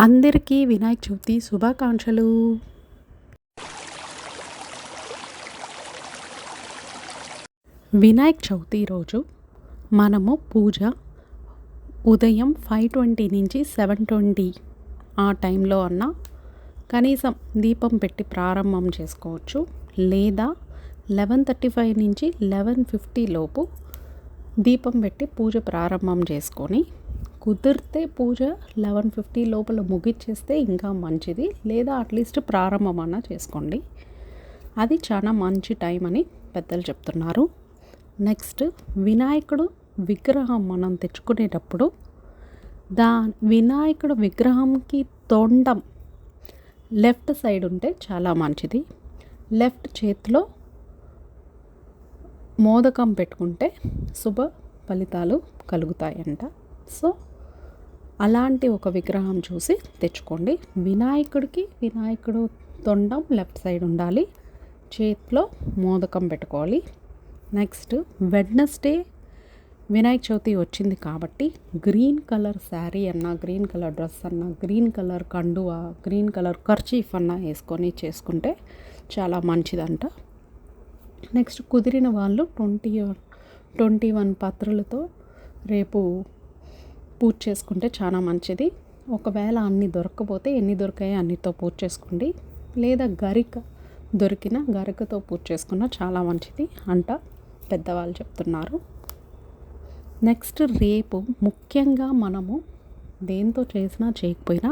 అందరికీ వినాయక చవితి శుభాకాంక్షలు. వినాయక చవితి రోజు మనము పూజ ఉదయం 5:20 నుంచి 7:20 ఆ టైంలో కనీసం దీపం పెట్టి ప్రారంభం చేసుకోవచ్చు. లేదా 11:35 నుంచి 11:50 లోపు దీపం పెట్టి పూజ ప్రారంభం చేసుకొని, కుదిరితే పూజ 11:50 లోపల ముగిచ్చేస్తే ఇంకా మంచిది. లేదా అట్లీస్ట్ ప్రారంభం చేసుకోండి. అది చాలా మంచి టైం అని పెద్దలు చెప్తున్నారు. నెక్స్ట్, వినాయకుడు విగ్రహం మనం తెచ్చుకునేటప్పుడు వినాయకుడు విగ్రహంకి తొండం లెఫ్ట్ సైడ్ ఉంటే చాలా మంచిది. లెఫ్ట్ చేతిలో మోదకం పెట్టుకుంటే శుభ ఫలితాలు కలుగుతాయంట. సో అలాంటి ఒక విగ్రహం చూసి తెచ్చుకోండి. వినాయకుడు తొండం లెఫ్ట్ సైడ్ ఉండాలి, చేతిలో మోదకం పెట్టుకోవాలి. నెక్స్ట్, వెడ్నెస్డే వినాయక చవితి వచ్చింది కాబట్టి green colour sari green colour dress green colour కండువా, గ్రీన్ కలర్ కర్చీఫ్ వేసుకొని చేసుకుంటే చాలా మంచిదంట. నెక్స్ట్, కుదిరిన వాళ్ళు 21 పత్రులతో రేపు పూజ చేసుకుంటే చాలా మంచిది. ఒకవేళ అన్ని దొరకకపోతే ఎన్ని దొరికాయో అన్నితో పూజ చేసుకోండి. లేదా గరికతో పూజ చేసుకున్నా చాలా మంచిది అంట పెద్దవాళ్ళు చెప్తున్నారు. నెక్స్ట్, రేపు ముఖ్యంగా మనము దేంతో చేసినా చేయకపోయినా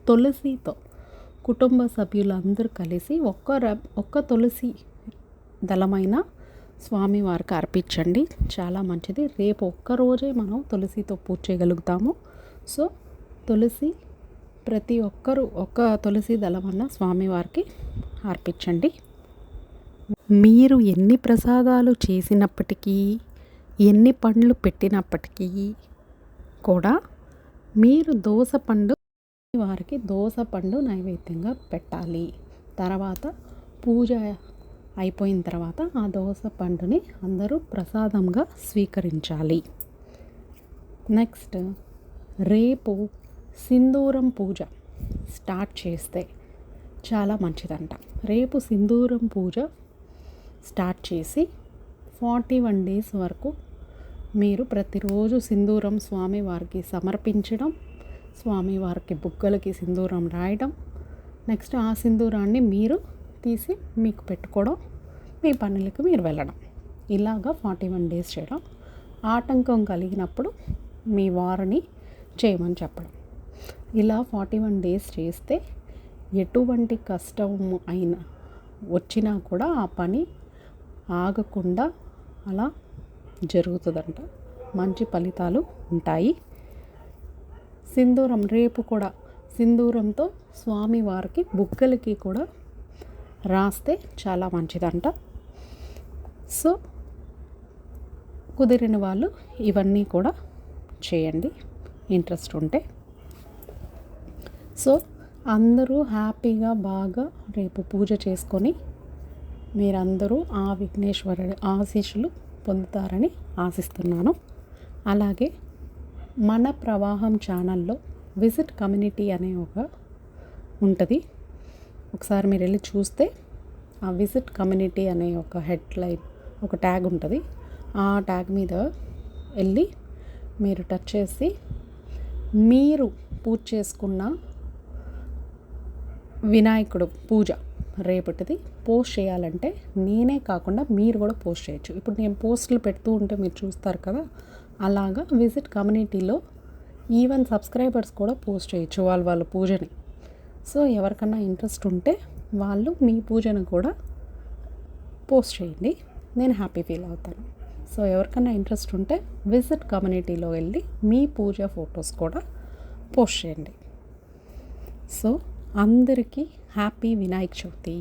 తులసితో కుటుంబ సభ్యులందరూ కలిసి ఒక్క తులసి దళమైన స్వామివారికి అర్పించండి, చాలా మంచిది. రేపు ఒక్కరోజే మనం తులసితో పూజ చేయగలుగుతాము. సో ప్రతి ఒక్కరూ ఒక్క తులసి దళమన్న స్వామివారికి అర్పించండి. మీరు ఎన్ని ప్రసాదాలు చేసినప్పటికీ, ఎన్ని పండ్లు పెట్టినప్పటికీ కూడా మీరు వారికి దోసపండు నైవేద్యంగా పెట్టాలి. తర్వాత పూజ అయిపోయిన తర్వాత ఆ దోస పండుని అందరూ ప్రసాదంగా స్వీకరించాలి. నెక్స్ట్, రేపు సింధూరం పూజ స్టార్ట్ చేస్తే చాలా మంచిదంట. రేపు సింధూరం పూజ స్టార్ట్ చేసి 41 days వరకు మీరు ప్రతిరోజు సింధూరం స్వామివారికి సమర్పించడం, స్వామివారికి బుగ్గలకి సింధూరం రాయడం, నెక్స్ట్ ఆ సింధూరాన్ని మీరు తీసి మీకు పెట్టుకోవడం, మీ పనులకు మీరు వెళ్ళడం, ఇలాగా 41 days చేయడం. ఆటంకం కలిగినప్పుడు మీ వారిని చేయమని చెప్పడం. ఇలా 41 days చేస్తే ఎటువంటి కష్టం వచ్చినా కూడా ఆ పని ఆగకుండా అలా జరుగుతుందంట. మంచి ఫలితాలు ఉంటాయి. రేపు కూడా సింధూరంతో స్వామివారికి బుగ్గలకి కూడా రాస్తే చాలా మంచిదంట. సో కుదిరిన వాళ్ళు ఇవన్నీ కూడా చేయండి ఇంట్రెస్ట్ ఉంటే. సో అందరూ హ్యాపీగా బాగా రేపు పూజ చేసుకొని మీరందరూ ఆ విఘ్నేశ్వరుడి ఆశీస్సులు పొందుతారని ఆశిస్తున్నాను. అలాగే మన ప్రవాహం ఛానల్లో విజిట్ కమ్యూనిటీ అనే ఉంటుంది. ఒకసారి మీరు వెళ్ళి చూస్తే ఆ విజిట్ కమ్యూనిటీ అనే ఒక హెడ్లైన్, ఒక ట్యాగ్ ఉంటుంది. ఆ ట్యాగ్ మీద వెళ్ళి మీరు టచ్ చేసి మీరు పూజ చేసుకున్న వినాయకుడు పూజ రేపటిది పోస్ట్ చేయాలంటే నేనే కాకుండా మీరు కూడా పోస్ట్ చేయొచ్చు. ఇప్పుడు నేను పోస్టులు పెడుతూ ఉంటే మీరు చూస్తారు కదా, అలాగా విజిట్ కమ్యూనిటీలో ఈవెన్ సబ్స్క్రైబర్స్ కూడా పోస్ట్ చేయొచ్చు వాళ్ళ పూజని. సో ఎవరికన్నా ఇంట్రెస్ట్ ఉంటే వాళ్ళు మీ పూజను కూడా పోస్ట్ చేయండి, నేను హ్యాపీ ఫీల్ అవుతాను. సో ఎవరికన్నా ఇంట్రెస్ట్ ఉంటే విజిట్ కమ్యూనిటీలో వెళ్ళి మీ పూజ ఫొటోస్ కూడా పోస్ట్ చేయండి. సో అందరికీ హ్యాపీ వినాయక చవితి.